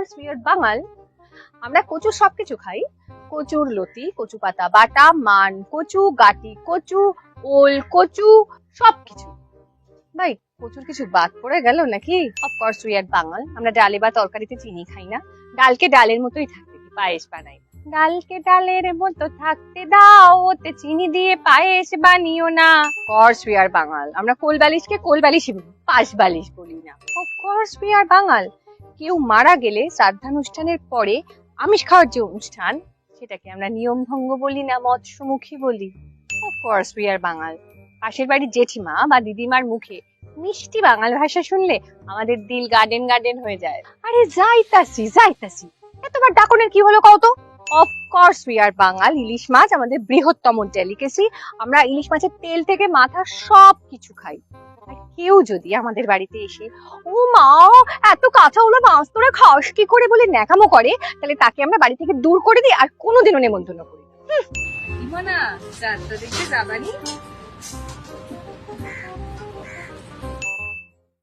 Course we are বাঙাল। আমরা কচু সবকিছু খাই, কচুর লতি, কচু পাতা বাটা, মান কচু, গাটি কচু, ওল কচু, সবকিছু। ভাই কচুর কিছু বাদ পড়ে গেল নাকি? অফকোর্স উই আর বাঙাল। আমরা ডালে বা তরকারিতে চিনি খাই না, ডালকে ডালের মতোই থাকতে দিই, পায়েস বানাই। ডালকে ডালের মতো থাকতে দাও, ওতে চিনি দিয়ে পায়েস বানিও না। অফকোর্স উই আর বাঙাল। আমরা কোল বালিশকে কোল বালিশই বলি, পাশ বালিশ বলি না। অফকোর্স উই আর বাঙাল। কেউ মারা গেলে শ্রাদ্ধানুষ্ঠানের পরে আমিষ খাওয়ার যে অনুষ্ঠান, সেটাকে আমরা নিয়ম ভঙ্গ বলি না, মৎস্যমুখী বলি। অফকোর্স উই আর বাঙাল। পাশের বাড়ির জেঠিমা বা দিদিমার মুখে মিষ্টি বাঙাল ভাষা শুনলে আমাদের দিল গার্ডেন গার্ডেন হয়ে যায়। আরে যাইতাছি, এতবার ডাকনের কি হলো কও তো? অফকোর্স উই আর বাঙাল। ইলিশ মাছ আমাদের বৃহত্তম ডেলিকেসি। আমরা ইলিশ মাছের তেল থেকে মাথা সব কিছু খাই। আর কেউ যদি আমাদের বাড়িতে এসে ও মা এত কাঁচা হলো মাছ তোরা খাস কি করে বলে ন্যাকামো করে, তাহলে তাকে আমরা বাড়ি থেকে দূর করে দিই আর কোনোদিনও নেমন্তন্ন করি না। ইমনা, শ্রাদ্ধ দেখতে যাবানি?